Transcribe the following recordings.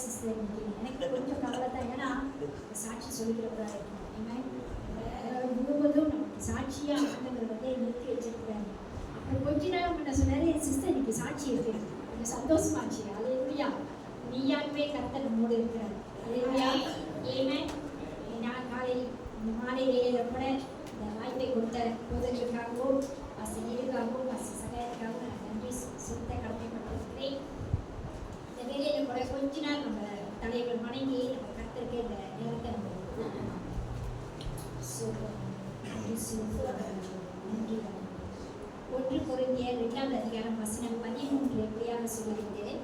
Sister எனக்கு கொஞ்சம் கவலை தான். ஏன்னா சாட்சி சொல்லிக்கிறதா இருக்கணும். முழுவதும் நமக்கு சாட்சியா ஆண்டவர் வந்து நிறுத்தி வச்சிருக்கிறாரு. அப்புறம் கொஞ்ச நேரம் முன்ன சொன்னாரு, சிஸ்டர் இன்னைக்கு சாட்சி இருக்கு, கொஞ்சம் சந்தோஷமாச்சு. அல்லேலூயா, நீயாகவே கர்த்தர் நம்மோடு இருக்கிறார். அல்லேலூயா, ஆமென். நான் மாலை வேளையில கூட இந்த வாய்ப்பை கொடுத்த போதகர்களுக்காகவும் ஆசிரியர்களுக்காகவும் சகாயத்துக்காகவும் நான் நன்றி செலுத்த கடமைப்பட்டிருக்கிறேன். இந்த வேலையில கூட கொஞ்ச நேரம் நம்ம தலைவர் வணங்கி நம்ம கர்த்தருக்கு இந்த நேரத்தை நம்ம நன்றி. 1 கொரிந்தியர் 2ஆம் அதிகாரம் வசனம் 13 எப்படியாக சொல்லுகிறது,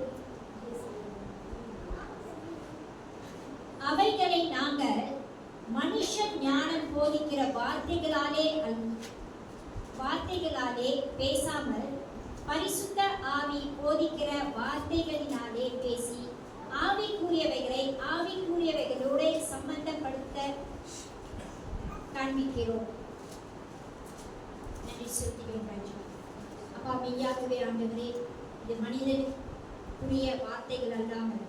அவைகளை நாங்கள் மனுஷ ஞானம் போதிக்கிற வார்த்தைகளாலே பேசாமல் பரிசுத்த ஆவி போதிக்கிற வார்த்தைகளினாலே பேசி ஆவிக்குரியவைகளை ஆவிக்குரியவைகளோடு சம்பந்தப்படுத்த காண்பிக்கிறோம். நன்றி செலுத்துகிறோம் ராஜா. அப்பா, மெய்யாகவே ஆண்டவரே, இது மனிதனுக்குரிய வார்த்தைகள் அல்லாமல்,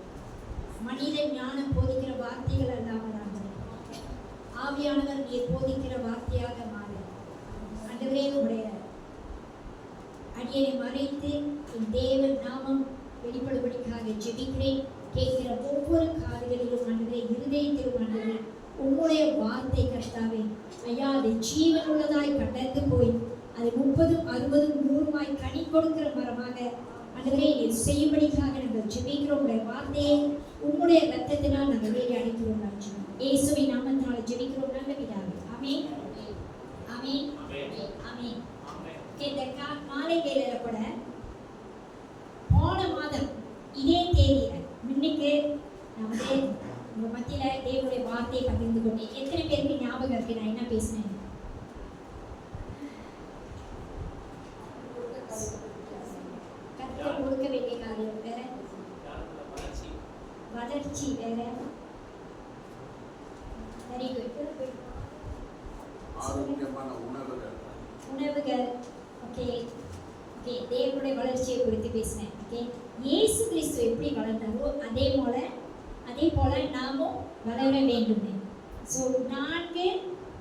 மனிதன் ஞானம் போதிக்கிற வார்த்தைகள் அல்லாமல் ஆவியானவர் நீர் போதிக்கிற வார்த்தையாக மாற ஆண்டவரே, உடைய அடியனை மறைத்து என் தேவன் நாமம் வெளிப்படும்படிக்காக ஜெபிக்கிறேன். கேட்கிற ஒவ்வொரு காதுகளிலும் ஆண்டவரே, இருதயத்திலும் ஆண்டவரே, உம்முடைய வார்த்தை கர்த்தாவே ஐயா, அது ஜீவன் உள்ளதாய் கடந்து போய் அது 30, 60, 100 கனி கொடுக்கிற மரமாக ஆண்டவரே நீர் செய்யும்படிக்காக நாங்கள் ஜெபிக்கிறோம். உடைய வார்த்தையை உம்முடைய ரத்தத்தினால் நாங்கள் வேலை அடைக்கிறோம் ராஜா. இயேசுவின் நாமத்தினால் ஜெபிக்கிறோம் நல்ல பிதாவே. ஆமென், ஆமென், ஆமென். இந்த மாலை வேளையில கூட போன மாதம் இதே தேதியில இன்னைக்கு நான் வந்து உங்க மத்தியில தேவனுடைய வார்த்தையை பகிர்ந்து கொண்டேன். எத்தனை பேருக்கு ஞாபகம் இருக்கு நான் என்ன பேசினேன்? கர்த்தர் கொடுக்க வேண்டிய காரியம் வேற, வளர்ச்சி வேற. Very good. ஆரோக்கியமான உணவுகள். ஓகே, தேவனுடைய வளர்ச்சியை குறித்து பேசினேன். ஓகே, இயேசு கிறிஸ்து எப்படி வளர்ந்தாரோ அதே போல நாமும் வளர வேண்டும். ஸோ 4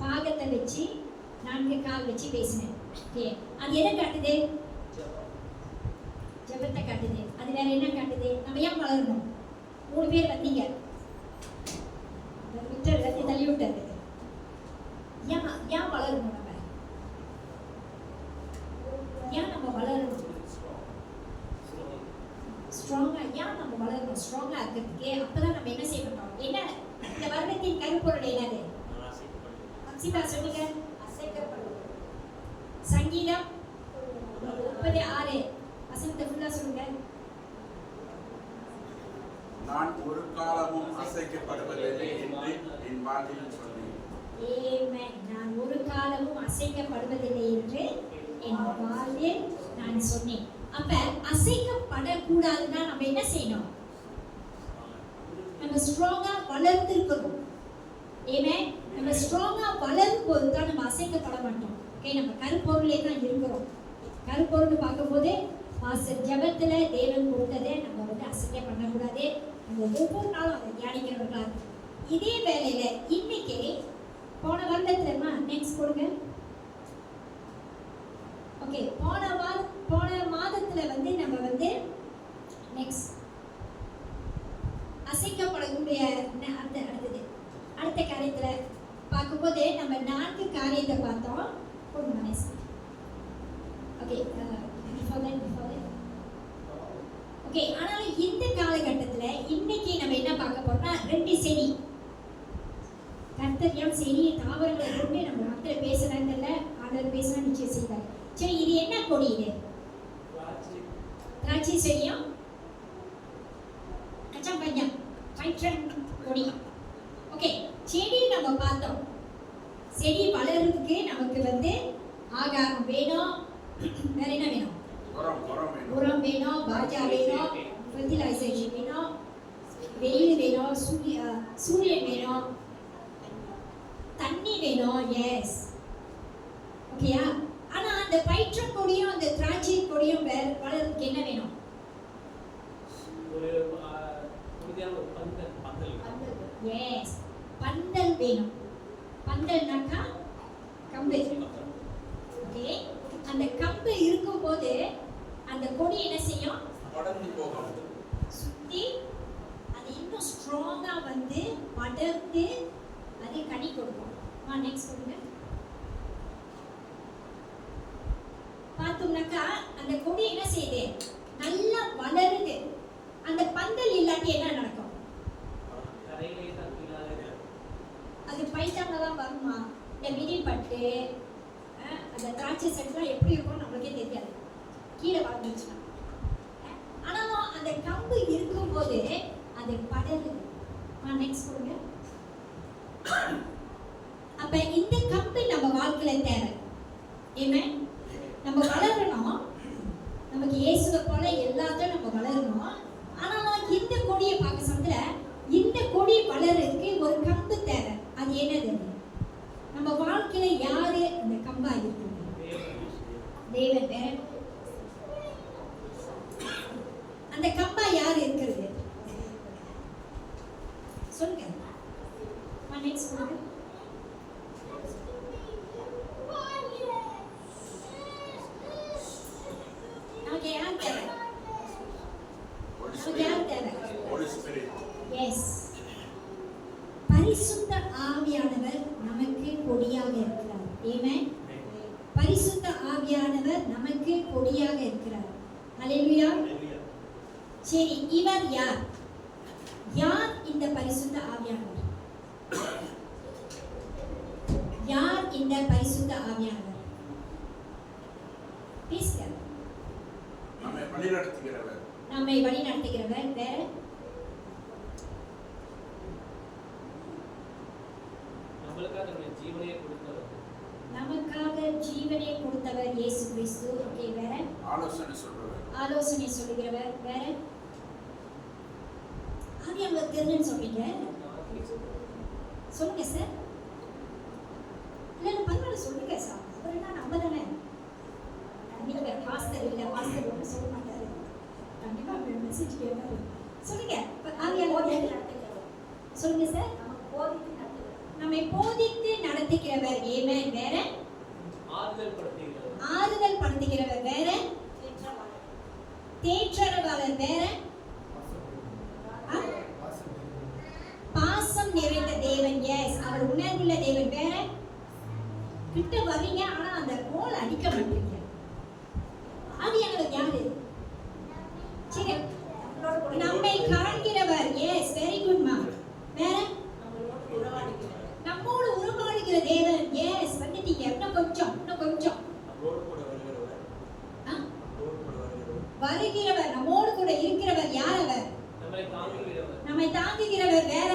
பாகத்தை வச்சு 4 கால் வச்சு பேசினேன். ஓகே, அது எதை காட்டுது? ஜெபத்தை காட்டுது. அது வேற என்ன காட்டுது? நம்ம ஏன் வளரணும்? 3 பேர் வந்தீங்க, விட்டர் எல்லாத்தையும் தள்ளி விட்டாரு. ஏன் வளரணும்? நம்ம வளரணும் ஸ்ட்ராங்கா. ஏன் நம்ம வளரணும்? ஸ்ட்ராங்கா இருக்கிறதுக்கு. அப்பதான் நம்ம என்ன செய்யணும்? என்ன இந்த வருடத்தின் கருப்பொருள் என்னது? அக்ஷிதா சொல்லுங்க. அசைக்கப்படும். சங்கீதம் 36 வசனத்தை ஃபுல்லா சொல்லுங்க. நான் ஒரு காலமும் அசைக்கப்படுவதில்லை என்று என் வாழ்வில் சொன்னேன். ஆமென். நான் ஒரு காலமும் அசைக்கப்படுவதில்லை என்று என் வாழ்வில் நான் சொன்னேன். அப்ப அசைக்கப்படக்கூடாதுன்னா நம்ம என்ன செய்யணும்? நம்ம ஸ்ட்ராங்கா வளர்ந்திருக்கணும். ஆமென். நம்ம ஸ்ட்ராங்கா வளரும் போது தான் நம்ம அசைக்கப்பட மாட்டோம். ஓகே, நம்ம கருப்பொருளே தான் இருக்கிறோம். கருப்பொருள் பார்க்கும்போது மாஸ்டர் ஜெபத்துல தேவன் கொடுத்ததை நம்ம வந்து அசைக்க பண்ணக்கூடாது. நம்ம ஒவ்வொரு நாளும் அதை தியானிக்கிறவர்களா. இதே வேலையில இன்னைக்கு போன வருடத்துல நெக்ஸ்ட் கொடுங்க. ஓகே, போன மாதத்துல வந்து நம்ம வந்து நெக்ஸ்ட் அசைக்கப்படக்கூடிய அடுத்த காரியத்துல பார்க்கும்போது நம்ம 4 காரியத்தை பார்த்தோம். Okay, okay. ஆனால் இந்த காலகட்டத்துல இன்னைக்கு நம்ம என்ன பார்க்க போறோம்னா 2 செடி. கர்த்தர் செடி தாவரங்களை கொண்டு நம்ம மக்கள் பேசுறாங்க இல்ல, ஆண்டவர் பேசுறா நிச்சயம் செய்வார். சரி, இது என்ன கொடி? இது திராட்சை செடியும் பைட்ரன் கொடி. ஓகே, செடி நம்ம பார்த்தோம். செடி வளர்றதுக்கு நமக்கு வந்து ஆகாரம் வேணும். வேற என்ன வேணும்? உரம் வேணும், பாஜா வேணும், ஃபெர்டிலைசேஷன் வேணும், வெயில் வேணும், சூரியன் வேணும், தண்ணி வேணும். எஸ், ஓகேயா? ஆனா அந்த பைட்ரன் கொடியும் அந்த திராட்சை கொடியும் வளர்றதுக்கு என்ன வேணும்? ஒரு பந்தல்னாக்கா கம்பு. ஓகே, அந்த கம்பு இருக்கும்போது அந்த கொடி என்ன செய்யும்? படர்ந்து போகும். சுத்தி அது இன்னும் ஸ்ட்ராங்கா வந்து படர்ந்து அது கனி கொடுக்கும். நெக்ஸ்ட் சொல்லுங்க. பார்த்தோம்னாக்கா அந்த கொடி என்ன செய்யுது? நல்லா வளருது. அந்த பந்தல் இல்லாட்டி என்ன நடக்கும்? அது பைட்டாங்க தான் வருமா? இந்த மிதிப்பட்டு அந்த திராட்சை செடிலாம் எப்படி இருக்கும்னு நம்மளுக்கே தெரியாது, கீழே வாழ்ந்துச்சுன்னா. ஆனாலும் அந்த கம்பு இருக்கும்போது அது படருது. நெக்ஸ்ட் சொல்லுங்க. அப்ப இந்த கம்பு நம்ம வாழ்க்கையில தேவை. ஆமென். நம்ம வளரணும், நமக்கு இயேசுவை போல எல்லாத்தையும் நம்ம வளரணும். ஆனாலும் இந்த கொடியை பார்க்க சமயத்துல இந்த கொடி வளர்றதுக்கு ஒரு கம்பு தேவை. அது என்னது? நம்ம வாழ்க்கையில யாரு அந்த கம்பா இருக்கு? தேவன். வேற அந்த கம்பா யாரு இருக்கிறது? சொல்லுங்க. நெக்ஸ்ட் சொல்லுங்க. நமக்கு யார் தேவை? நமக்கு யார் தேவை? Holy Spirit. எஸ், பரிசுத்த ஆவியானவர் நமக்கு கொடியாக இருக்கிறார். ஆமென். பரிசுத்த ஆவியானவர் நமக்கு கொடியாக இருக்கிறார். ஹல்லேலூயா. சரி, இவர் யார்? யார் இந்த பரிசுத்த ஆவியானவர்? யார் இந்த பரிசுத்த ஆவியானவர்? பேசுங்க. நம்மை வழிநடத்துகிறவர். நம்மை வழிநடத்துகிறவர். வேற? நமக்காக ஜீவனை கொடுத்தவர் இயேசு கிறிஸ்து. ஓகே, வேற? ஆலோசனை சொல்றவர். ஆலோசனை சொல்லுகிறவர். வேற? ஆவியானவர் தெரிஞ்சு சொல்றீங்க, சொல்லுங்க சார். இல்ல பரவாயில்ல, சொல்லுங்க சார். அவர்னா நம்ம தானே. நீங்க பாஸ்டர் இல்ல, பாஸ்டர் ஒன்றும் சொல்ல மாட்டாரு. கண்டிப்பா மெசேஜ் கேட்பாரு. சொல்லுங்க. ஆவியானவர் சொல்லுங்க சார். நம்மை போதித்து நடத்துகிறவர். ஆமென். வேற? ஆறுதல் படுத்துகிறவர். வேற? தேற்றரவாளர். வேற? பாசம் நிறைந்த தேவன். எஸ், அவர் உணர்வுள்ள தேவன். வேற? கிட்ட வரீங்க, ஆனா அந்த கோல் அடிக்க மாட்டீங்க. ஆவியானவர் யாரு? சரி, நம்மை காண்கிறவர். எஸ், வெரி குட் மா. வேற? நம்மோடு உறவாடுகிற தேவன். எஸ், வந்துட்டீங்க. இன்னும் கொஞ்சம், இன்னும் கொஞ்சம். வருகிறவர், நம்மோடு கூட இருக்கிறவர். யார் அவர்? நம்மை தாங்குகிறவர். வேற?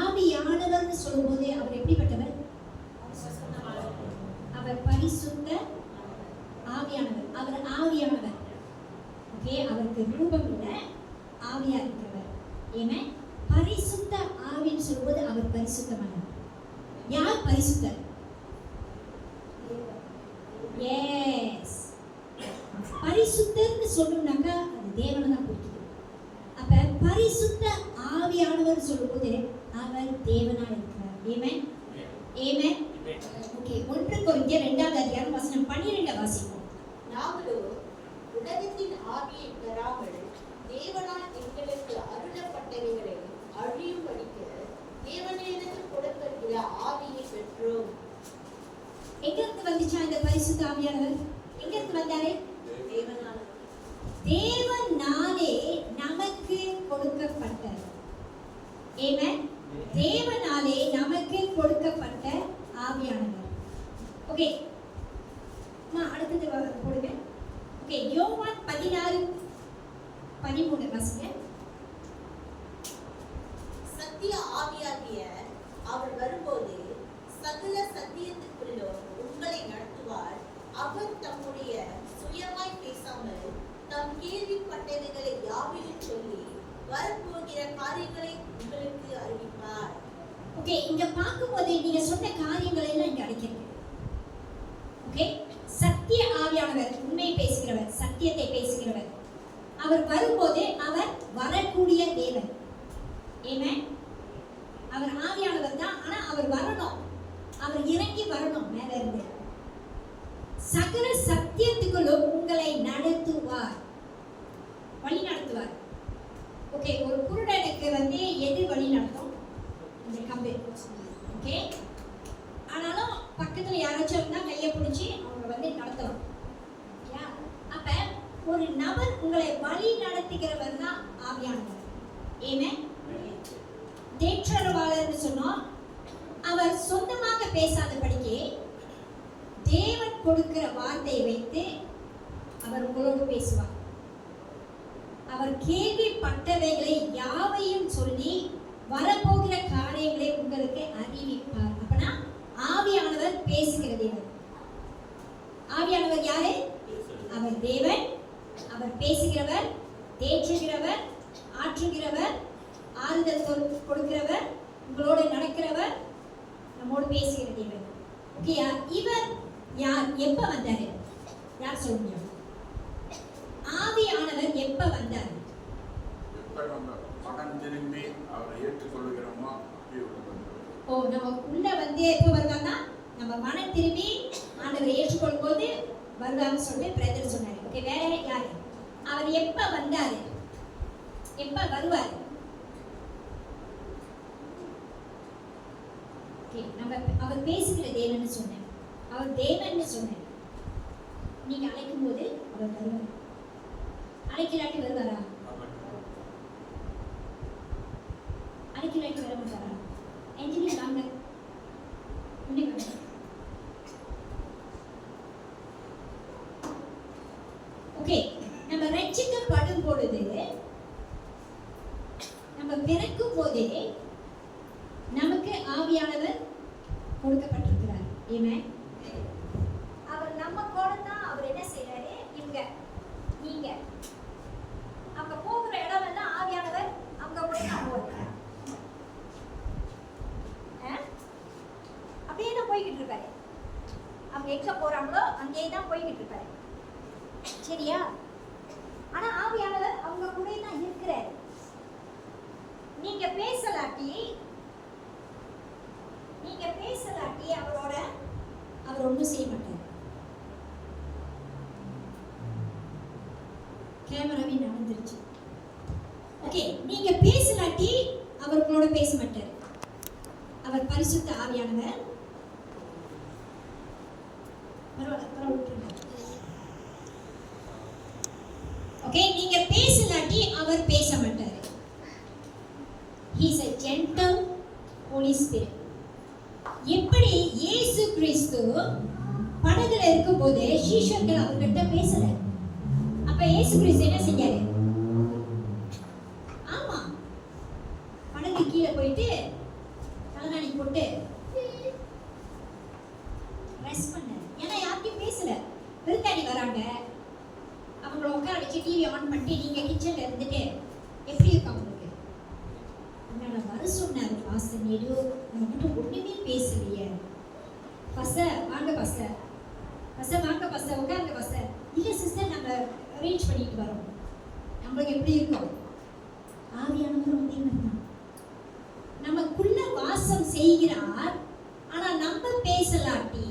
ஆவியானவர்னு சொல்லும்போது அவர் எப்படிப்பட்டவர்? அவர் பரிசுத்த ஆவியானவர். அவர் ஆவியானவர். ஓகே, அவருக்கு ரூபம் இல்லை, ஆவியா இருக்கிறவர். ஆமென். பரிசுத்த ஆவின்னு சொல்லும்போது அவர் பரிசுத்தமானவர். யார் பரிசுத்தர்? எஸ், பரிசுத்தர்னு சொல்லணும்னாக்கா அது தேவனை தான் குறிக்குது. அப்ப பரிசுத்த ஆவியானவர் சொல்லும்போது அவர் தேவனா இருக்கிறார். ஆமென். ஆமென். ஓகே, 1 கொரிந்தியர் 2ஆம் அதிகாரம் வசனம் 12 வாசிப்போம். நாங்களோ உலகத்தின் ஆவியை பெறாமல் தேவனால் எங்களுக்கு அருளப்பட்டவைகளை அழியும்படிக்கு தேவனிடத்தில் கொடுக்கிற ஆவியை பெற்றோம். எங்கிருந்து வந்துச்சா இந்த பரிசுத்த ஆவியானவர்? எங்கிருந்து வந்தாரு? தேவனாலே நமக்கு கொடுக்கப்பட்டது. ஆமென். தேவனாலே நமக்கு கொடுக்கப்பட்ட ஆவியானவர். ஓகே, அடுத்தது போடுங்க. ஓகே, யோவான் 16:13 வாசிங்க. சத்திய ஆவியாகிய அவர் வரும்போது சகல சத்தியத்திற்குள்ளும் உங்களை நடத்துவார். அவர் தம்முடைய சுயமாய் பேசாமல் தம் கேள்விப்பட்டவைகளை யாவையும் சொல்லி வரப்போகிற காரியங்களை உங்களுக்கு அறிவிப்பார். ஓகே, இங்க பார்க்கும்போது நீங்க சொன்ன காரியங்களை எல்லாம் இங்க அடக்கிருக்கு. ஓகே, சத்திய ஆவியானவர், உண்மை பேசுகிறவர், சத்தியத்தை பேசுகிறவர். அவர் வரும்போது அவர் வரக்கூடிய தேவன். ஆமென். அவர் ஆவியானவர் தான், ஆனா அவர் வரணும், அவர் இறங்கி வரணும் மேல இருந்து. சகல சத்தியத்துக்குள்ளும் உங்களை நடத்துவார், வழி நடத்துவார். ஓகே, ஒரு குருடனுக்கு எது வழி நடத்தும்? இந்த கம்பி. ஓகே, ஆனாலும் பக்கத்துல யாராச்சும் இருந்தா கையை பிடிச்சி அவங்க நடத்தலாம். அப்ப ஒரு நபர் உங்களை வழி நடத்துகிறவர் தான் ஆவியானவர். ஆமென். தேற்றரவாளர்னு சொன்னோம். அவர் சொந்தமாக பேசாதபடிக்கு தேவன் கொடுக்கிற வார்த்தையை வைத்து அவர் உங்களோடு பேசுவார். அவர் கேள்விப்பட்டவைகளை யாவையும் சொல்லி வரப்போகிற காரியங்களை உங்களுக்கு அறிவிப்பார். அப்பனா ஆவியானவர் பேசுகிற தேவன். ஆவியானவர் யாரு? அவர் தேவன். அவர் பேசுகிறவர், தேற்றுகிறவர், ஆற்றுகிறவர், ஆறுதல் கொடுக்கிறவர், உங்களோடு நடக்கிறவர், நம்மோடு பேசுகிற தேவன். ஓகேயா? இவர் யார்? எப்ப வந்தாரு? யார் சொல்ல முடியும்? ஆவியானவர் எப்ப வந்தார்? எப்ப நம்ம மகன் திரும்பி அவரை ஏற்றுக்கொள்கிறோமோ அப்படி ஓ, நம்ம உள்ள எப்ப வருவாங்கன்னா நம்ம மனம் திரும்பி ஆண்டவரை ஏற்றுக்கொள்ளும் போது வருவான்னு சொல்லி பிரதர் சொன்னாரு. ஓகே, வேற யாரு? அவர் எப்ப வந்தாரு? எப்ப வருவார்? ஓகே, நம்ம அவர் பேசுகிற தேவன்னு சொன்னேன், அவர் தேவன்னு சொன்னேன். நீங்க அழைக்கும் போது அவர் வருவார். அழைக்கலாட்டி வருவாரா? அழைக்கலாட்டி வர மாட்டாரா? என்ஜினியர் வாங்க, ஓகே. நம்ம ரட்சிக்கப்படும் பொழுது, நம்ம பிறக்கும் போதே நமக்கு ஆவியானவர் கொடுக்கப்பட்டிருக்கிறார். ஆமென். அவர் நம்ம கூட தான் அவர் என்ன செய்யறாரு? நீங்க அவங்க போகிற இடம் எல்லாம் ஆவியானவர் அவங்க கூட தான் போவார். அப்படியே தான் போய்கிட்டு இருப்பாரு. அவங்க எங்க போறாங்களோ அங்கேயே தான் போய்கிட்டு இருப்பாரு. சரியா? ஆனா ஆவியானவர் அவங்க கூட தான் இருக்கிறார். நீங்க பேசலாட்டி அவரோட அவர் ஒன்றும் செய்ய மாட்டார். கேமராவே நடந்துருச்சு. ஓகே, நீங்க பேசலாட்டி அவர் உங்களோட பேச மாட்டார். அவர் பரிசுத்த ஆவியானவர். ஓகே, நீங்க பேசலாட்டி அவர் பேச மாட்டார். He is a gentle Holy Spirit. எப்படி இயேசு கிறிஸ்து படகுல இருக்கும்போது சீஷர்கள் அவர்கிட்ட பேசல. அப்ப இயேசு கிறிஸ்து என்ன செஞ்சாரு? ஆமா, படகு கீழே போயிட்டு தலைகாணி போட்டு ரெஸ்ட் பண்ணாரு. ஏன்னா யார்கிட்டயும் பேசல. விருந்தாடி வராங்க, அவங்கள உட்கார வச்சு டிவி ஆன் பண்ணிட்டு நீங்க கிச்சன்ல இருந்துட்டு எப்படி இருக்கும் அவங்களுக்கு? நான் வர சொன்னாரு பாஸ்டர் நேரு, நான் மட்டும் ஒண்ணுமே பேசலையே. பாஸ்டர் வாங்க, பாஸ்டர் வாங்க, பாஸ்டர் உட்காருங்க பாஸ்டர். இல்ல சிஸ்டர், நாங்க அரேஞ்ச் பண்ணிட்டு வரோம். நம்மளுக்கு எப்படி இருக்கும்? ஆவியானவரும் அதே மாதிரி தான் நமக்குள்ள வாசம் செய்கிறார். ஆனா நம்ம பேசலாட்டி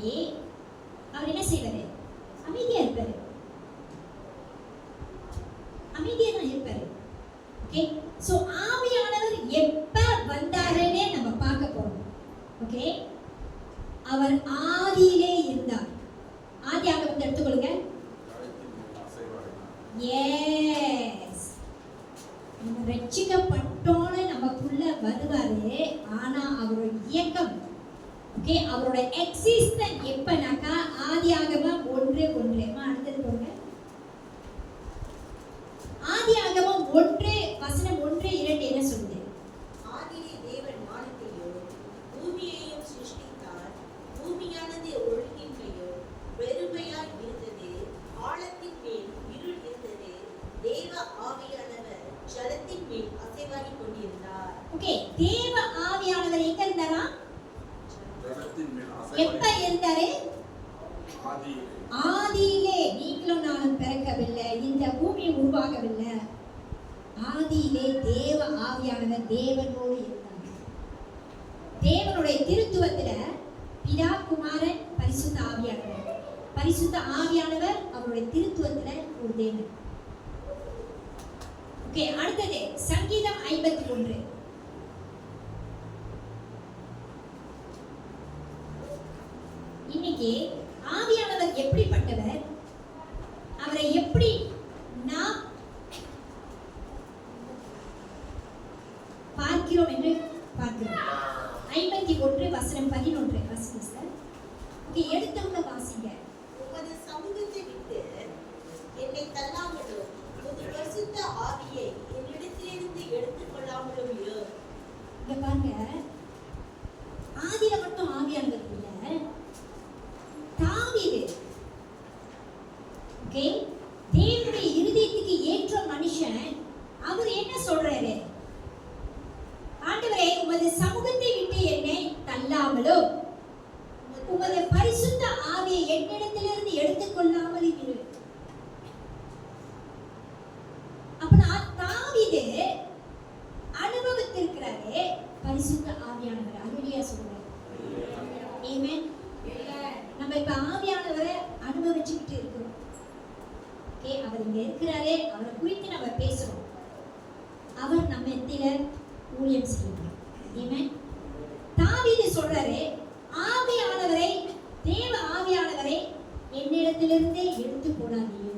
அவர் என்ன செய்வாரு? அமைதியா இருப்பாரு. அமைதியா தான் இருப்பாரு. ஓகே, சோ ஆவியானவர் எப்ப வந்தாருன்னு நம்ம பார்க்க போறோம். ஓகே, அவர் ஆதியிலே இருந்தார். ஆதியாகமத்தை எடுத்துக்கொள்ளுங்க. எஸ், நம்ம ரட்சிக்கப்பட்டோன்னு நமக்குள்ள வருவாரு. ஆனா அவரோட இயக்கம், ஓகே, அவரோட எக்ஸிஸ்டன்ஸ் எப்பனாக்கா ஆதியாகமம் 1:1. அடுத்தது போங்க. ஆதியாகமம் 1:1-2 என்ன சொல்லுது? ஆதியிலே தேவன் வானத்தையும் பூமியையும் சிருஷ்டித்தார். பூமியானது ஒழுங்கின் கையோ வெறுமையாய் இருந்தது. ஆழத்தின் மேல் இருள் இருந்தது. தேவ ஆவியானவர் ஜலத்தின் மேல் அசைவாடிக் கொண்டிருந்தார். ஓகே, தேவ ஆவியானவர் எங்க இருந்தாரா? ஜலத்தின் மேல் எப்ப இருந்தாரு? ஆதியிலே. நீங்களும் நானும் பிறக்கவில்லை, இந்த பூமி உருவாகவில்லை. ஆதியிலே தேவ ஆவியானவர் தேவனோடு இருந்தார். தேவனுடைய திருத்துவத்துல பிதா, குமாரன், பரிசுத்த ஆவியானவர். பரிசுத்த ஆவியானவர் அவருடைய திருத்துவத்துல ஒரு தேவன். ஓகே, அடுத்தது சங்கீதம் 51. இன்னைக்கு ஆவியானவர் எப்படிப்பட்டவர், அவரை எப்படி நாம் பார்க்கிறோம் என்று பார்க்கிறோம். 51 வசனம் 11 வாசிங்க சார். ஓகே, எடுத்தவங்க வாசிங்க. உமது சமூகத்தை விட்டு என்னை தள்ளாமலும் உமது பரிசுத்த ஆவியை என்னிடத்திலிருந்து எடுத்துக் கொள்ளாமலும் இரு. இங்க பாருங்க, ஆதியில மட்டும் ஆவியானவர் இல்ல, தாவீது. ஓகே, தேவனுடைய இருதயத்துக்கு ஏற்ற மனுஷன். அவர் என்ன சொல்றாரு? ஆண்டவரே, உமது சமூகத்தை விட்டு என்னை தள்ளாமலும் உமது பரிசுத்த ஆவியை என்னிடத்திலிருந்து எடுத்துக்கொள்ளாமல் இரு. அப்ப தாவீது அனுபவித்திருக்கிறாரே பரிசுத்த ஆவியானவர். அல்லேலூயா சொல்றாரு. ஆமென். நம்ம இப்ப ஆவியானவரை அனுபவிச்சுக்கிட்டு இருக்கிறோம். ஓகே, அவர் இங்க இருக்கிறாரே, அவரை குறித்து நம்ம பேசுறோம். அவர் நம்ம மத்தியில ஊழியம் செய்கிறார். ஆமென். தாவீது சொல்றாரு, ஆவியானவரை, தேவ ஆவியானவரை என்னிடத்திலிருந்து எடுத்து போடாதீங்க.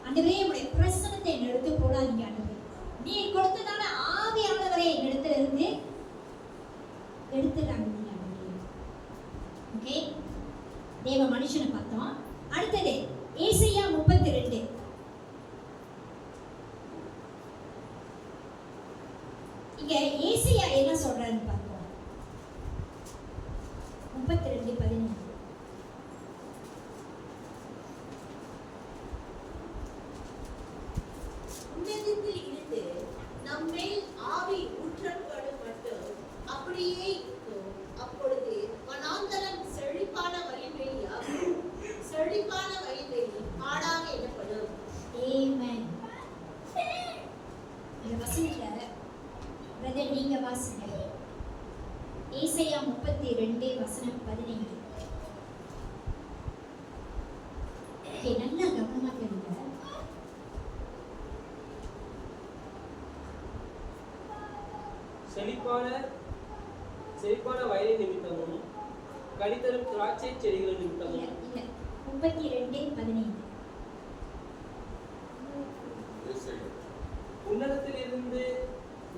ஆண்டவரே, உம்முடைய பிரசன்னத்தை என்னை எடுத்து போடாதீங்க. ஆண்டவரே, நீ கொடுத்ததான ஆவியானவரை என்னிடத்திலிருந்து எடுத்துறாங்க. ஓகே, தேவ மனுஷனை பார்த்தோம். அடுத்தது ஏசாயா 32. இங்க ஏசாயா என்ன சொல்றாருன்னு பார்ப்போம். 32:15. உன்னதத்தில் இருந்து நம்மேல் ஆவி ஊற்றப்படும் மட்டும் அப்படியே இருக்கும். அப்பொழுது வனாந்தரம் செழிப்பான வயல்வெளியாகும். செழிப்பான வயல்வெளி காடாக எண்ணப்படும். ஆமென். இந்த வசனத்தை பிரதர் நீங்க வாசிங்க. ஏசாயா 32 வசனம் 15. ஓகே, நல்லா கவனமா கேளுங்க. செழிப்பான வயலின் நிமித்தமும் கடிதரும் திராட்சை செடிகள் இல்ல நிமித்தமும். இல்ல 32:15. உன்னதத்திலிருந்து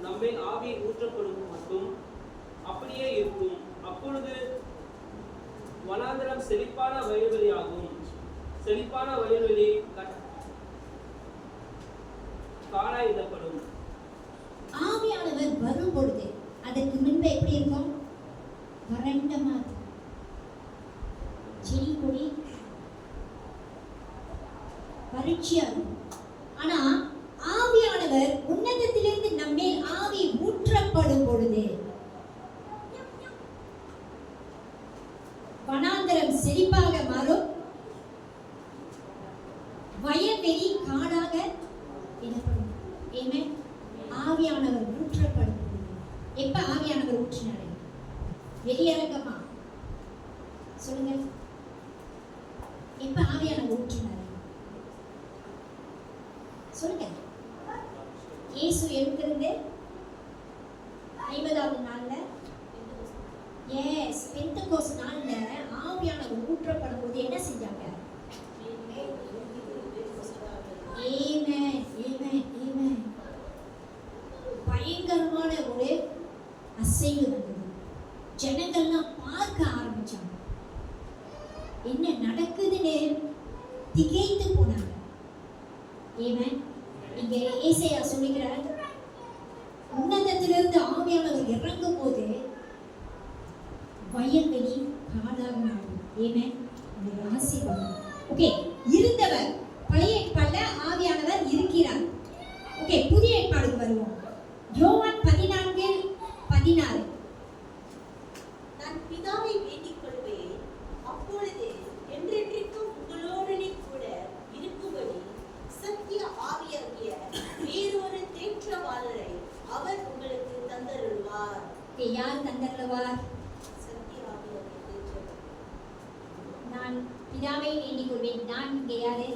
நம்மேல் ஆவி ஊற்றப்படும் மட்டும் அப்படியே இருக்கும். அப்பொழுது வனாந்தரம் செழிப்பான வயல்வெளியாகும். செழிப்பான வயல்வெளி காடாயிடப்படும். ஆவியானவர் வரும் பொழுது அதற்கு முன்பு எப்படி இருக்கும்? வறண்ட மாதிரி செடி கொடி வறட்சியா இருக்கும். ஆனா ஆவியானவர் உன்னதத்திலிருந்து நம்மேல் ஆவி ஊற்றப்படும் பொழுது வனாந்தரம் செழிப்பாக மாறும், வயல்வெளி காடாக இடப்படும். ஆமென். ஆவியானவர் ஊற்றப்படும். எப்ப ஆவியானவர் ஊற்றினாரு? வெளியரங்கமா சொல்லுங்க. எப்ப ஆவியானவர் ஊற்றினாரு சொல்லுங்க. இயேசு எழுந்திருந்து 50வது நாள்ல, எஸ், பெந்தெகோஸ்து நாள்ல ஆவியானவர் ஊற்றப்படும் போது என்ன செஞ்சாங்க? ஆமென், ஆமென், ஆமென். பயங்கரமான ஒரு அசைவு வந்தது. ஜனங்கள்லாம் பார்க்க ஆரம்பிச்சாங்க. என்ன நடக்குதுன்னு திகைத்து போனாங்க. ஆமென். இங்க ஏசாயா சொல்லுகிறார், உன்னதத்திலிருந்து ஆவியானவர் இறங்கும் போது வயல்வெளி காடாக மாறும். ஆமென். இந்த ஆசீர்வாதம். ஓகே, இருந்தவர் பழைய ஏற்பாடுல ஆவியானவர் இருக்கிறார். ஓகே, புதிய ஏற்பாடுக்கு வருவோம். யோவான் 14:16. நான் பிதாவை வேண்டிக் கொள்வேன், அப்பொழுது என்றென்றைக்கும் உங்களோடனே கூட இருக்கும்படி சத்திய ஆவியாகிய வேறொரு தேற்றவாளரை அவர் உங்களுக்கு தந்தருள்வார். யார் தந்தருள்வார்? வேண்டிக் கொள்வேன். நான் இங்க யாரு?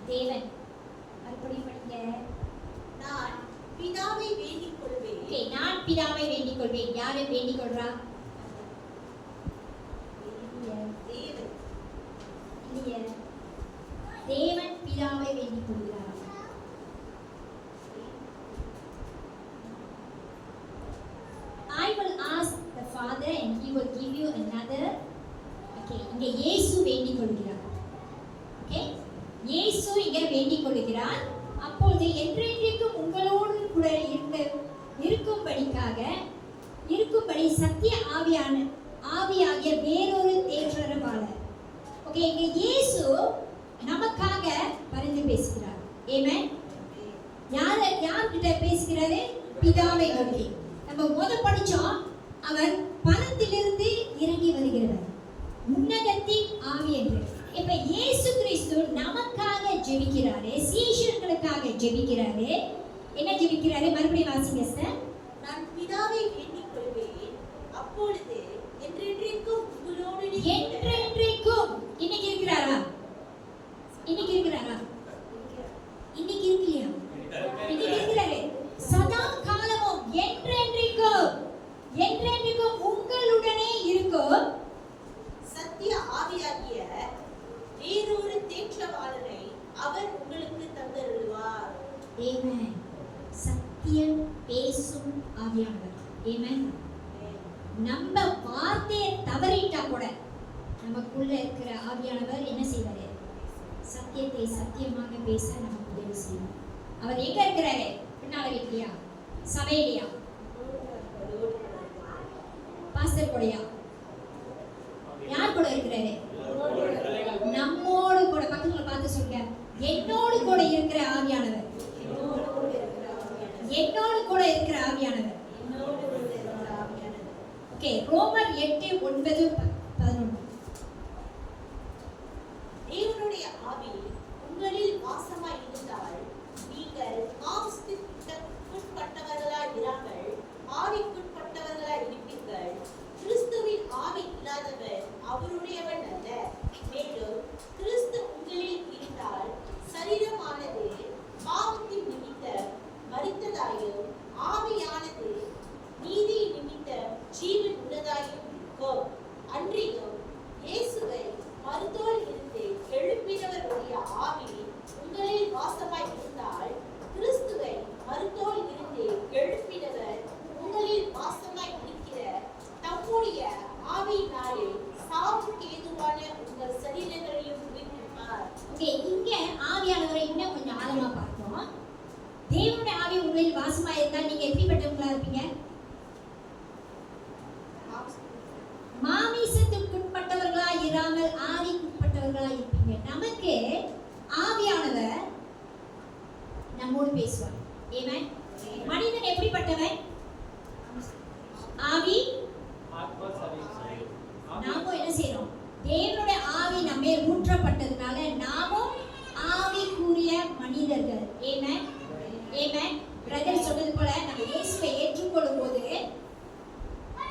தேவன். மறுபடியும் படிங்க. நான் பிதாவை வேண்டிக் கொள்வேன். ஓகே, நான் பிதாவை வேண்டிக் கொள்வேன். யாரை வேண்டிக் கொள்றா? தேவன். இல்லையே. தேவன் பிதாவை வேண்டிக் கொள்கிறார். I will ask the Father and he will give you another. Okay, இங்க இயேசு வேண்டிக் கொள்கிறார். Okay, இயேசு இங்க வேண்டிக் கொள்கிறார். அப்பொழுது என்றென்றைக்கும் உங்களோடு கூட இருக்கும்படி சத்திய ஆவியாகிய வேறொரு தேற்றரவாளர். ஓகே, இங்க இயேசு நமக்காக பரிந்து பேசுகிறார். ஆமென். யார்கிட்ட பேசுகிறாரு? பிதாவை நோக்கி. நம்ம படிச்சோம், அவர் பரத்திலிருந்து இறங்கி வருகிறவர், உன்னதத்தின் ஆவி என்று. இப்ப இயேசு கிறிஸ்து நமக்காக ஜெபிக்கிறாரு, சீஷர்களுக்காக ஜெபிக்கிறாரு. என்ன ஜெபிக்கிறாரு? மறுபடியும் வாசிங்க சார். நான் பிதாவை வேண்டிக் கொள்வேன், அப்பொழுது என்றென்றைக்கும் உங்களோடு என்றென்றைக்கும். இன்னைக்கு இருக்கிறாரா? இன்னைக்கு இருக்கிறாரா? இன்னைக்கு இருக்கலையா? இன்னைக்கு இருக்கிறாரு. சதா காலமும் என்றென்றைக்கும் உங்களுடனே இருக்கும் சத்திய ஆவியாகிய வேறொரு தேற்றவாளனை அவர் உங்களுக்கு தந்தருள்வார். ஆமென். சத்தியம் பேசும் ஆவியானவர். ஆமென். நம்ம வார்த்தையை தவறிட்டா கூட நமக்குள்ள இருக்கிற ஆவியானவர் என்ன செய்வாரு? சத்தியத்தை சத்தியமாக பேச நமக்கு உதவி செய்வார். அவர் எங்க இருக்கிறாரு? பின்னால வீட்லயா? சபையிலையா? பாஸ்டர் கூடயா? யார் கூட இருக்கிறாரு? நம்மோடு கூட. பக்கத்துல பார்த்து சொல்லுங்க, என்னோடு கூட இருக்கிற ஆவியானவர். என்னோடு கூட இருக்கிற ஆவியானவர். ஓகே, ரோமர் 8:9-11. தேவனுடைய ஆவி உங்களில் வாசமாய் இருந்தால் நீங்கள் மாம்சத்திற்குட்பட்டவர்களாய் இராமல் ஆவிக்குட்பட்டவர்களாய் இருப்பீர்கள். கிறிஸ்துவின் ஆவி இல்லாதவர் அவருடையவன் அல்ல. மேலும் கிறிஸ்து உங்களில் இருந்தால் சரீரமானது பாவத்தின் நிமித்தம் மரித்ததாயும் ஆவியானது நீதி நிமித்தம் ஜீவன் உள்ளதாயும் இருக்கும். அன்றியும் இயேசுவை மருத்தோல் இருந்து எழுப்பினவருடைய ஆவி உங்களில் வாசமாய் இருந்தால் கிறிஸ்துவை மருத்தோல் இருந்து எழுப்பினவர் உங்களில் வாசமாய் இருக்கிற தம்முடைய ஆவியினாலே சாவுக்கு ஏதுவான உங்கள் சரீரங்களையும் உயிர்ப்பிப்பார். ஓகே, இங்க ஆவியானவரை இன்னும் கொஞ்சம் ஆழமா பார்ப்போம். தேவனுடைய ஆவி உங்களில் வாசமா இருந்தால் நீங்க எப்படிப்பட்டவங்களா இருப்பீங்க? மாமிசத்துக்குட்பட்டவர்களா இராமல் ஆவிக்குட்பட்டவர்களா இருப்பீங்க. நமக்கு ஆவியானவர் நம்மோடு பேசுவார். ஆமென். மனிதன் எப்படிப்பட்டவன்? ஆவி. நாமும் என்ன செய்யறோம்? தேவனுடைய ஆவி நம்மே ஊற்றப்பட்டதுனால நாமும் ஆவிக்குரிய மனிதர்கள். ஆமென். ஆமென். பிரதர் சொன்னது போல நம்ம இயேசுவை ஏற்றுக்கொள்ளும் போது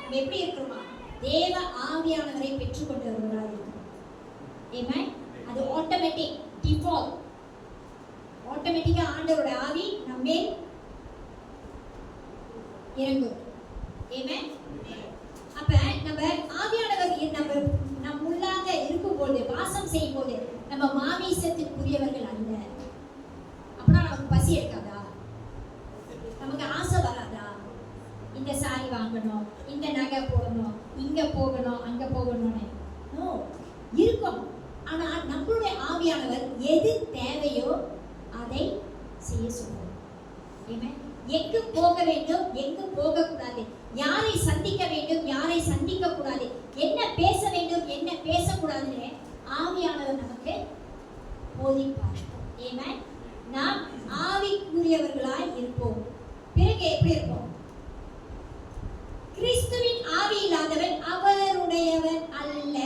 நம்ம எப்படி இருக்கிறோமா? தேவ ஆவியானவரை பெற்றுக்கொண்டவர்களாக இருக்கிறோம். ஆமென். அது ஆட்டோமேட்டிக் டிஃபால்ட். ஆட்டோமேட்டிக்கா ஆண்டவருடைய ஆவி நம்மே இறங்கும். ஆமென். அப்ப நம்ம ஆவியானவர் நம்ம உள்ளாக இருக்கும்போது, வாசம் செய்யும் போது நம்ம மாமிசத்திற்குரியவர்கள் அல்ல. அப்படின்னா நமக்கு பசி எடுக்காதா? நமக்கு ஆசை வராதா? இந்த சாரி வாங்கணும், இந்த நகை போடணும், இங்க போகணும், அங்க போகணும்னு இருக்கும். ஆனா நம்மளுடைய ஆவியானவர் எது தேவையோ அதை செய்ய சொல்றார். ஆமென். எங்கு போக வேண்டும், எங்கு போகக்கூடாது, யாரை சந்திக்க வேண்டும், யாரை சந்திக்க கூடாது, என்ன பேச வேண்டும், என்ன பேசக்கூடாதுன்னு ஆவியானவர் நமக்கு போதிப்பார். ஆமென். நாம் ஆவிக்குரியவர்களாய் இருப்போம். பிறகு எப்படி இருப்போம்? கிறிஸ்துவின் ஆவி இல்லாதவன் அவருடையவன் அல்ல.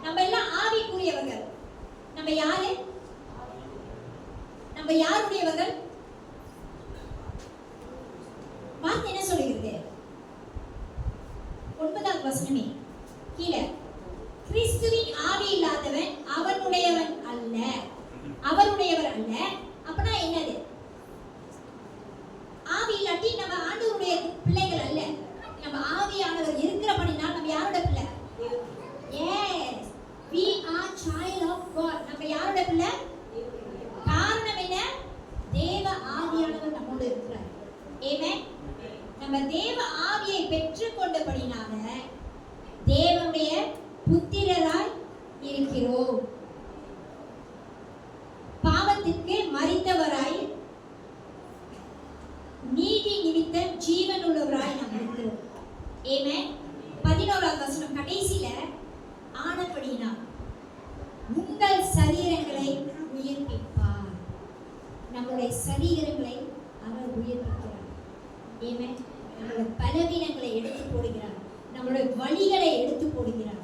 நம்ம எல்லாம் ஆவிக்குரியவர்கள். நம்ம யாரு? நம்ம யாருடையவர்கள்? வார்த்தை என்ன சொல்லுகிறது? 9வது வசனமே கீழே, அல்ல, அவருடையவர் அல்ல. அப்பனா என்னது? ஆவி இல்லாட்டி நம்ம ஆண்டவருடைய பிள்ளைகள் அல்ல. நம்ம ஆவியானவர் இருக்கிறபடினால் நம்ம யாரோட பிள்ளை? Yes, we are child of God. நம்ம யாரோட பிள்ளை? காரணம் என்ன? தேவ ஆவியானவர் நம்மோடு இருக்கிறார். ஆமென். நம்ம தேவ ஆவியை பெற்றுக்கொண்டபடினால தேவனுடைய புத்திரராய் இருக்கிறோம். பாவத்திற்கு மரித்தவராய் நீதி நிமித்தம் ஜீவன் உள்ளவராய் நாம் இருக்கிறோம். ஆமென். 11வது வசனம் கடைசியில ஆனபடியினால் உங்கள் சரீரங்களை உயிர்ப்பிப்பார். நம்முடைய சரீரங்களை அவர் உயிர்ப்பிக்கிறார். ஆமென். நம்முடைய பலவீனங்களை எடுத்து போடுகிறார். நம்முடைய வலிகளை எடுத்து போடுகிறார்.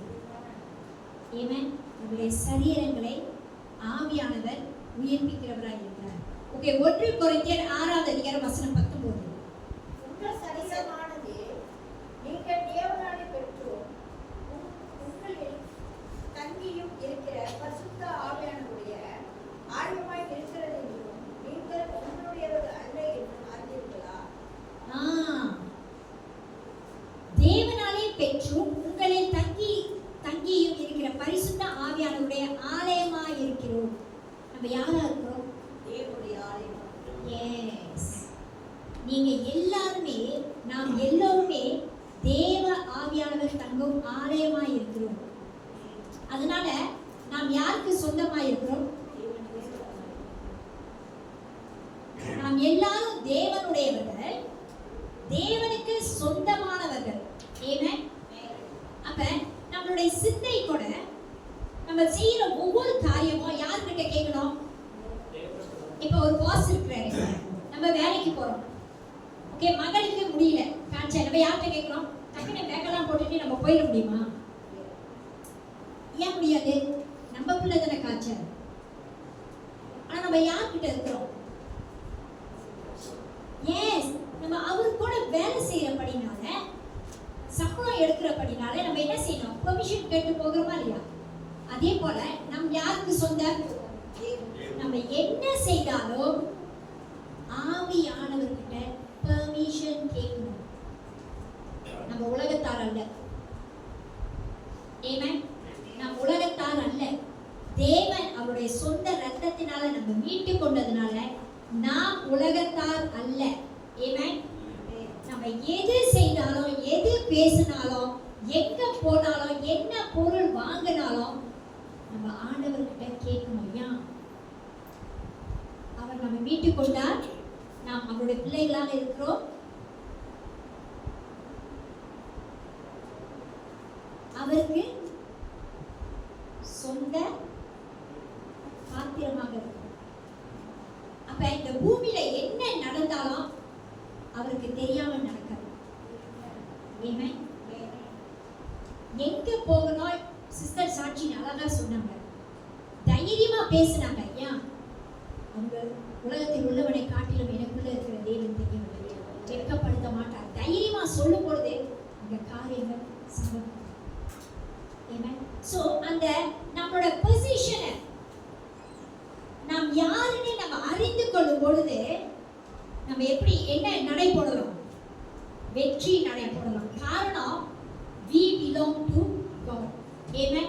ஆமென். நம்முடைய சரீரங்களை ஆவியானவர் உயிர்ப்பிக்கிறவராய் இருக்கிறார். ஓகே, 1 கொரிந்தியர் 6வது அதிகாரம் வசனம் 19. உங்கள் சரீரமானது நீங்கள் தேவனாலே பெற்றோம், உங்களில் தங்கியும் இருக்கிற பரிசுத்த ஆவியானவருடைய ஆழமாய் இருக்கிறது என்றும் நீங்கள் உங்களுடையவர்கள் அல்ல என்றும் அறிந்தீர்களா? தேவனாலே பெற்றும் உங்களில் தங்கியும் இருக்கிற பரிசுத்த ஆவியானவருடைய ஆலயமாய் இருக்கிறோம். நம்ம யாரா இருக்கிறோம்? தேவனுடைய ஆலயம். எஸ், நீங்க எல்லாருமே, நாம் எல்லோருமே தேவ ஆவியானவர் தங்கும் ஆலயமாய் இருக்கிறோம். அதனால நாம் யாருக்கு சொந்தமாய் இருக்கிறோம்? நாம் எல்லாரும் தேவனுடையவர்கள், தேவனுக்கு சொந்தமானவர்கள். ஆமென். அப்ப நம்மளுடைய சிந்தை கூட நம்ம செய்யற ஒவ்வொரு காரியமும் யார்கிட்ட கேட்கணும்? இப்போ ஒரு பாஸ் இருக்கிறாரு, நம்ம வேலைக்கு போறோம். ஓகே, மகளுக்கு முடியல காய்ச்சல், நம்ம யார்கிட்ட கேட்கிறோம்? டக்குனு பேக்கெல்லாம் போட்டுட்டு நம்ம போயிட முடியுமா? ஏன் முடியாது? நம்ம பிள்ளை தானே காய்ச்சல். ஆனா நம்ம யார்கிட்ட இருக்கிறோம்? எஸ், நம்ம அவரு கூட வேலை செய்யறபடினால, சம்பளம் எடுக்கிறபடினால நம்ம என்ன செய்யணும்? பெர்மிஷன் கேட்டு போகிறோமா இல்லையா? அதே போல நம் யாருக்கு சொந்தம்? நம்ம என்ன செய்தாலும் ஆவியானவர்கிட்ட பெர்மிஷன் கேட்கணும். நம்ம உலகத்தார் அல்ல. ஆமென். நம் உலகத்தார் அல்ல. தேவன் அவருடைய சொந்த ரத்தத்தினால நம்ம மீட்டு கொண்டதுனால நாம் உலகத்தார் அல்ல. ஆமென். நம்ம எது செய்தாலும், எது பேசினாலும், எங்க போனாலும், என்ன பொருள் வாங்கினாலும் நம்ம ஆண்டவர்கிட்ட கேட்கணும். ஏன்? அவர் நம்ம மீட்டு கொண்டார், நாம் அவருடைய பிள்ளைகளாக இருக்கிறோம். அவருக்கு சொந்த பாத்திரமாக இருக்கும். அப்ப இந்த பூமியில என்ன நடந்தாலும் அவருக்கு தெரியாம நடக்காது. ஆமென். எங்க போகணும்? சிஸ்டர் சாட்சி அழகா சொன்னாங்க, தைரியமா பேசினாங்க. ஏன்? அவங்க உலகத்தில் உள்ளவனை காட்டிலும் எனக்குள்ள இருக்கிற தேவன் தெரியும், வெட்கப்படுத்த மாட்டார். தைரியமா சொல்லும் பொழுது அந்த காரியங்கள் சம்பவம். ஆமென். சோ அந்த நம்மளோட பொசிஷனை நாம் யாருன்னு நம்ம அறிந்து கொள்ளும் பொழுது நம்ம எப்படி என்ன நடை போடலாம்? வெற்றி நடை போடலாம். காரணம், we belong to God. Amen.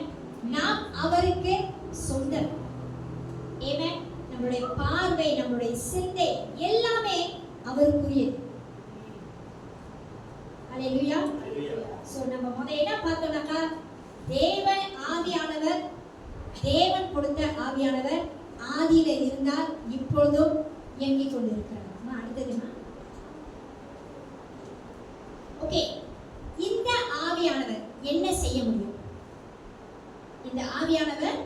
நாம் அவருக்கு சொந்தம். Amen. நம்மளுடைய பார்வை, நம்மளுடைய சிந்தை எல்லாமே அவருக்குரியது. Hallelujah. சோ நம்ம என்ன பார்த்தோம்னாக்கா, தேவன் ஆவியானவர், தேவன் கொடுத்த ஆவியானவர் ஆதியில இருந்தால் இப்பொழுதும் இயங்கிக் கொண்டிருக்கிறார். அடுத்ததுமா, ஓகே, இந்த ஆவியானவர் என்ன செய்ய முடியும்? இந்த ஆவியானவர்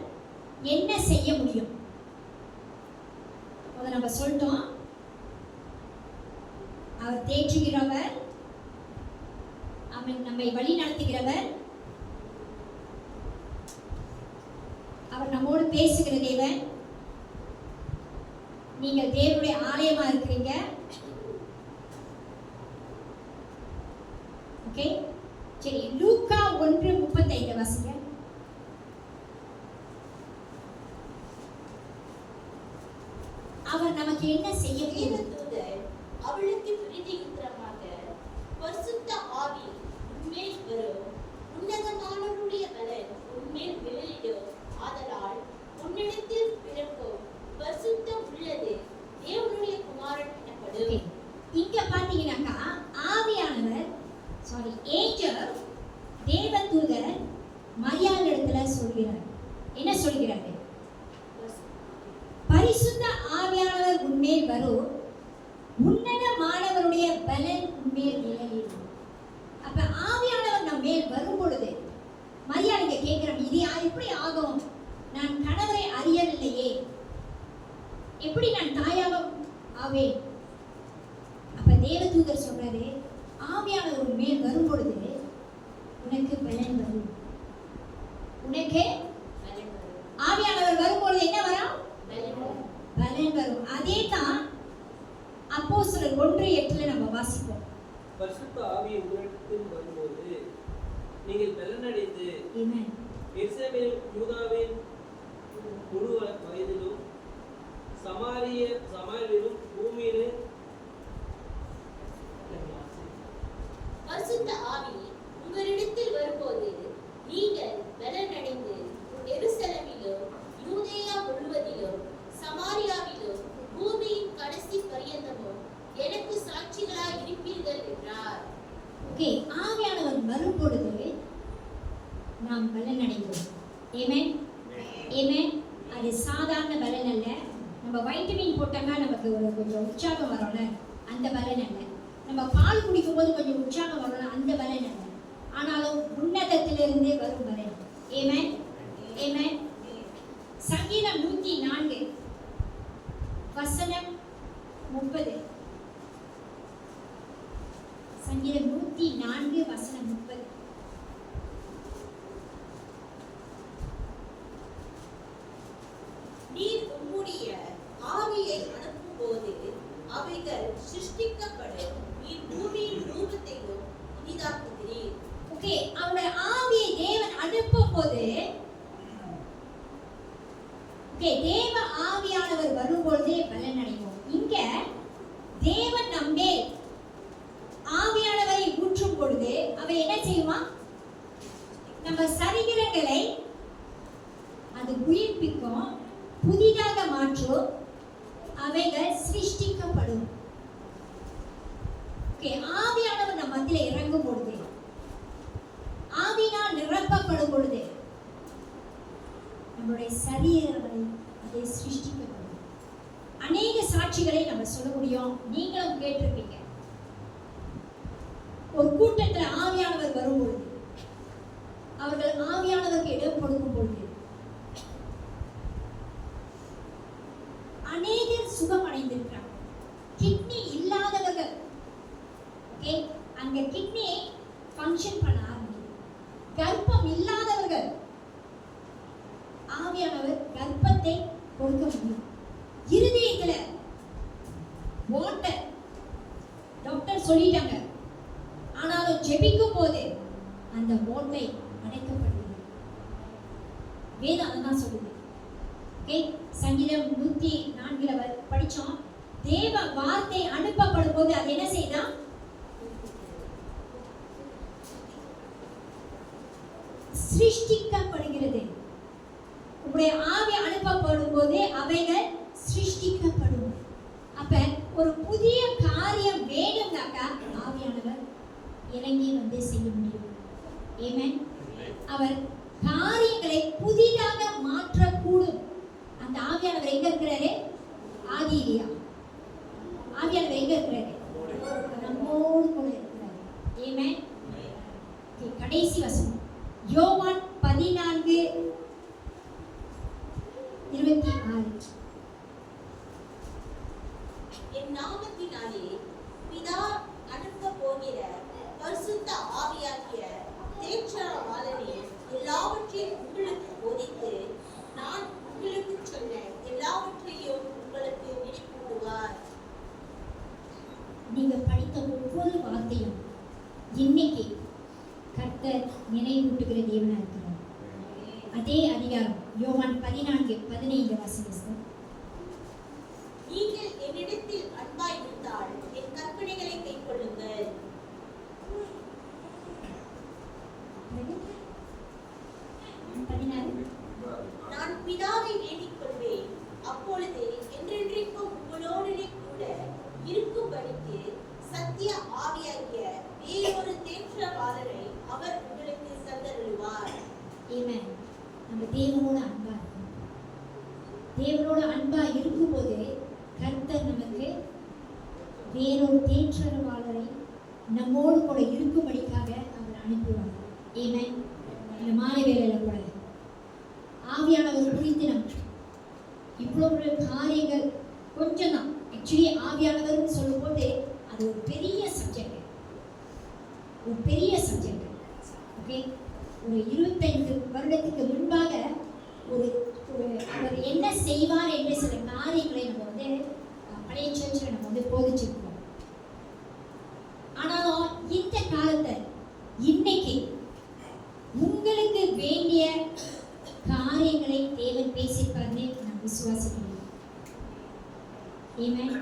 என்ன செய்ய முடியும்? அத நம்ம சொல்லிட்டோம். அவர் தேற்றுகிறவர், அவர் நம்மை வழி நடத்துகிறவர், அவர் நம்மோடு பேசுகிற தேவன். நீங்கள் தேவனுடைய ஆலயமா இருக்கிறீங்க. ஓகே, சரி, லூக்கா 1:35 வாசிங்க. அவர் நமக்கு என்ன செய்ய முடியும்? தேவதூதர் அவளுக்கு பிரதியுத்தரமாக, பரிசுத்த ஆவி உன்மேல் வரும், உன்னதமானவருடைய பலன் உன்மேல் விளையிடும், ஆதலால் உன்னிடத்தில் பிறக்கும் பரிசுத்தம் உள்ளது தேவனுடைய குமாரன் எனப்படும். இங்க பாத்தீங்கன்னாக்கா ஆவியானவர் ஏஞ்சல் தேவதூதர் மரியாள் இடத்துல சொல்கிறார். என்ன சொல்கிறாரு? பரிசுத்த ஆவியானவர் உன்மேல் வரும், உன்னதமானவருடைய பலன் உன்மேல் விளையிடும். அப்ப ஆவியானவர் நம் மேல் வரும் பொழுது மரியாள் இங்க கேட்கிறோம், இது எப்படி ஆகும்? நான் கணவரை அறியவில்லையே, எப்படி நான் தாயாக ஆவேன்? அப்ப தேவதூதர் சொல்றாரு, ஆவியானவர் உன் மேல் வரும் பொழுது உனக்கு பலன் வரும். உனக்கு ஆவியானவர் வரும் பொழுது என்ன வரும்? பலன் வரும். அதே தான் அப்போஸ்தலர் 1:8 நம்ம வாசிப்போம். பரிசுத்த ஆவி உங்களிடத்தில் வரும்போது நீங்கள் பலனடைந்து எருசலேமிலும் யூதாவின் முழு வயதிலும் சமாரியிலும் பூமியிலும் பரிசுத்த ஆவி உங்களிடத்தில் வரும்போது நீங்கள் பலனடைந்து எருசலேமிலும் யூதேயா முழுவதிலும் சமாரியாவிலும் பூமியின் கடைசி பரியந்தமும் எனக்கு சாட்சிகளாய் இருப்பீர்கள் என்றார். ஆவியானவர் வரும் பொழுது நாம் பலன் அடைவோம். ஆமென். ஆமென். அது சாதாரண பலன் அல்ல. நம்ம வைட்டமின் போட்டோம்னா நமக்கு கொஞ்சம் உற்சாகம் வரும்ல, அந்த பலன் அல்ல. நம்ம பால் குடிக்கும் போது கொஞ்சம் உற்சாகம் வரும்ல, அந்த பலன் அல்ல. ஆனாலும் உன்னதத்திலிருந்தே வரும் பலன். ஆமென். ஆமென். சங்கீதம் 104 வசனம் 30. சங்கீதம் 104 வசனம் 30. நீர் உம்முடைய ஆவியை அனுப்பும் போது அவைகள் சிருஷ்டிக்கப்படும், நீர் பூமியின் ரூபத்தையும் இனிதாக்குகிறீர். அவருடைய ஆவியை தேவன் அனுப்பும் போது, தேவ ஆவியானவர் வரும்பொழுதே பலன் அடைவோம். இங்க தேவன் நம்மேல் ஆவியானவரை ஊற்றும் பொழுது அவை என்ன செய்யுமா? நம்ம சரீரங்களை அது உயிர்ப்பிக்கும், புதிதாக மாற்றும், அவைகள் சிருஷ்டிக்கப்படும். ஆவியானவர் நம்ம மத்தியில இறங்கும் பொழுது, ஆவியினால் நிரப்பப்படும் பொழுது நம்முடைய சரீரங்களை அதை சிருஷ்டிக்கப்படும். அநேக சாட்சிகளை நம்ம சொல்ல முடியும். நீங்களும் கேட்டிருப்பீங்க, ஒரு கூட்டத்தில் ஆவியானவர் வரும் பொழுது, அவர்கள் ஆவியானவருக்கு இடம் கொடுக்கும் பொழுது அநேகர் சுகம் அடைந்திருக்கிறாங்க. கிட்னி இல்லாதவர்கள் அங்க கிட்னி ஃபங்க்ஷன் பண்ண ஆரம்பிக்கும். கர்ப்பம் இல்லாதவர்கள் ஆவியானவர் கர்ப்பத்தை கொடுக்க முடியும். இருதயத்துல வாட்டர் டாக்டர் சொல்லிட்டாங்க, ஆனாலும் ஜெபிக்கும் போது அந்த ஓட்டை அடைக்கப்படுகிறது. வேதம் அதான் சொல்லுது. சங்கீதம் 104 படிச்சோம். தேவ வார்த்தை அனுப்பப்படும் போது அது என்ன செய்தா? சிருஷ்டிக்கப்படுகிறது. உங்களுடைய ஆவி அனுப்பப்படும் போது அவைகள் சிருஷ்டிக்கப்படும். அப்ப ஒரு புதிய காரியம் வேணும்னாக்கா ஆவியானவர் இறங்கி வந்து செய்ய முடியும். ஆமென். அவர் காரியங்களை புதிதாக மாற்றக்கூடும். அந்த ஆவியானவர் எங்க இருக்கிறாரு? ஆதியிலியா? ஆவியானவர் எங்க இருக்கிறாரு? நம்மோடு கூட இருக்கிறாரு. ஆமென். கடைசி வசனம் யோவான் 14:26. என் நாமத்தினாலே பிதா அனுப்ப போகிற பரிசுத்த ஆவியாகிய தேற்றரவாளனே எல்லாவற்றையும் உங்களுக்கு போதித்து நான் உங்களுக்கு சொன்ன எல்லாவற்றையும் உங்களுக்கு நினைப்பூட்டுவார். நீங்க படித்த ஒவ்வொரு வார்த்தையும் இன்னைக்கு கர்த்தர் நினைவூட்டுகிற தேவனா இருக்கிறார். அதே அதிகாரம் யோவான் 14:15 வாசிங்க. நீங்கள் என்னிடத்தில் அன்பாய் இருந்தால் என் கற்பனைகளை கைக்கொள்ளுங்கள். நான் பிதாவை வேண்டிக் கொள்வேன், அப்பொழுது என்றென்றைக்கும் உங்களோடனே கூட இருக்கும்படிக்கு சத்திய ஆவியாகிய வேறொரு தேற்றவாளரை அவர் உங்களுக்கு தந்தருளுவார். ஆமென். நம்ம தேவனோட அன்பா இருக்கணும். தேவனோட அன்பா இருக்கும்போது கர்த்தர் நமக்கு வேறொரு தேற்றவாளரை நம்மோடு கூட இருக்கும்படிக்காக அவர் அனுப்புவார். ஆமென். இந்த மாலை வேளையில கூட ஆவியானவர் குறித்து நம்ம இவ்வளவு காரியங்கள் கொஞ்சம் தான். ஆக்சுவலி ஆவியானவர் சொல்லும்போது அது ஒரு பெரிய சப்ஜெக்ட், ஒரு பெரிய சப்ஜெக்ட். ஓகே, ஒரு 25 வருடத்துக்கு முன்பாக ஒரு அவர் என்ன செய்வார் என்று சில காரியங்களை நம்ம வந்து பழைய சர்ச்சில் நம்ம வந்து போதிச்சிருக்கோம். ஆனாலும் இந்த காலத்தை இன்னைக்கு உங்களுக்கு வேண்டிய காரியங்களை தேவன் பேசியிருப்பார்னு நான் விசுவாசிக்கிறேன். ஆமென்.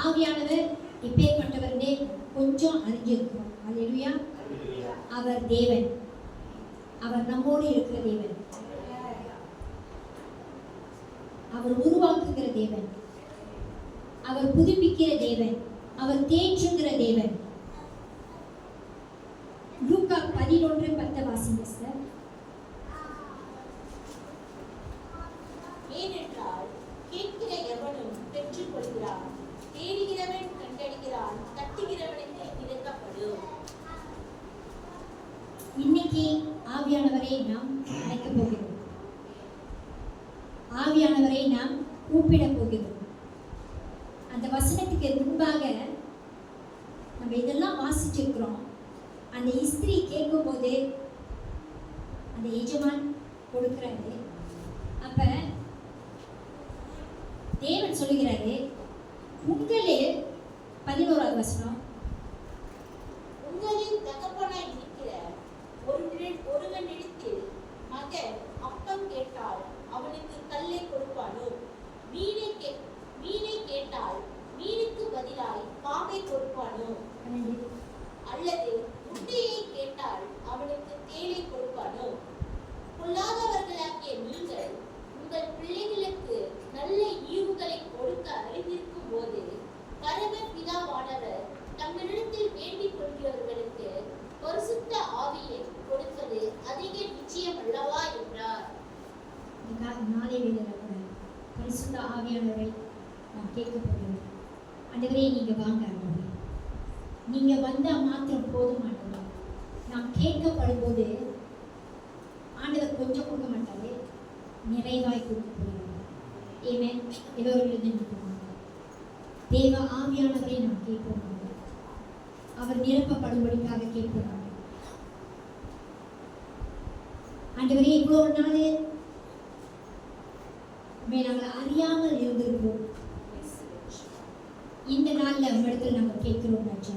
ஆவியானவர் எப்பேற்பட்டவர்னே கொஞ்சம் அறிஞ்சிருக்கிறோம். அல்லேலூயா. அவர் தேவன், அவர் நம்மோடு இருக்கிற தேவன், அவர் உருவாக்குகிற தேவன், அவர் புதுப்பிக்கிற தேவன், அவர் தேற்றுகிற தேவன். லூக்கா 11:10 வாசிங்க சார். ஏனென்றால் கேட்கிற எவனும் பெற்றுக் கொள்கிறான், தேடுகிறவன் கண்டடைகிறான், தட்டுகிறவனுக்கு திறக்கப்படும். இன்னைக்கு ஆவியானவரை நாம் அழைக்க போகிறோம். ஆவியானவரை நாம் கூப்பிட போகிறோம். அந்த வசனத்துக்கு முன்பாக நம்ம இதெல்லாம் வாசிச்சிருக்கிறோம். அந்த இஸ்திரி கேட்கும்போது அந்த எஜமான் கொடுக்கிறாரு. அப்ப தேவன் சொல்லுகிறாரு, உங்களே 11வது வசனம், உங்களில் தகப்பனாய் இருக்கிற ஒருவனிடத்தில் மகன் அப்பம் கேட்டால் அவனுக்கு கல்லை கொடுப்பானோ? மீனை கேட்டால் மீனுக்கு பதிலாய் பாம்பை கொடுப்பானோ? அல்லது முட்டையை கேட்டால் அவனுக்கு தேளை கொடுப்பானோ? பொல்லாதவர்களாகிய நீங்கள் உங்கள் பிள்ளைகளுக்கு நல்ல ஈவுகளை கொடுக்க அறிந்திருக்கும் போது பரம பிதாவானவர் தங்களிடத்தில் வேண்டிக் கொள்கிறவர்களுக்கு பரிசுத்த ஆவியை கொடுப்பது அதிக நிச்சயம் அல்லவா என்றார். நாளை வேளையில கூட பரிசுத்த ஆவியானவரை நாம் கேட்க போகிறோம். ஆண்டவரே, நீங்க வாங்க. ஆண்டவரே, நீங்க வந்தா மாத்திரம் போதும். ஆண்டவரே, நாம் கேட்கப்படும் போது ஆண்டவர் கொஞ்சம் கொடுக்க மாட்டாரு, நிறைவாய் கொடுக்க போகிறார். ஆமென். எல்லோரும் நினைக்கிறாங்க, தேவ ஆவியானவரை நாம் கேட்போம். அவர் நிரப்பப்படும்படிக்காக கேட்கிறாங்க. ஆண்டவரே, இவ்வளவு நாள் நாங்கள் அறியாமல் இருந்திருப்போம். இந்த நாள்ல உங்களிடத்தில் நாங்கள் கேட்கிறோம் ராஜா.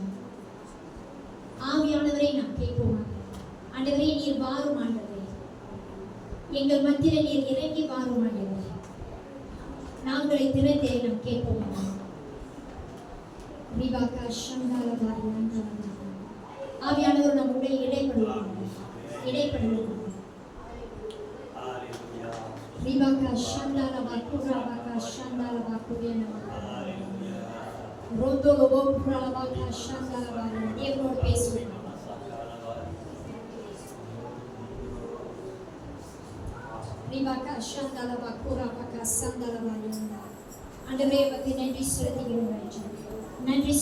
ஆவியானவரை நாம் கேட்போம். ஆண்டவரே, நீர் வாரும். ஆண்டவரே, எங்கள் மத்தியில் நீர் இறங்கி வாரும். ஆண்டவரே, நாங்களை திறந்தே நாம் கேட்போம். ஆவியானவர் நம்முடைய இடைப்படுவோம். Ribaka shandala bakura baka shandala bakuriana. Rondo lobo pura baka shandala bakuriana. தேவனோடு பேசுவோம். Ribaka shandala bakura baka shandala bakuriana. ஆண்டவரே, பத்தி நன்றி செலுத்துகிறோம். நன்றி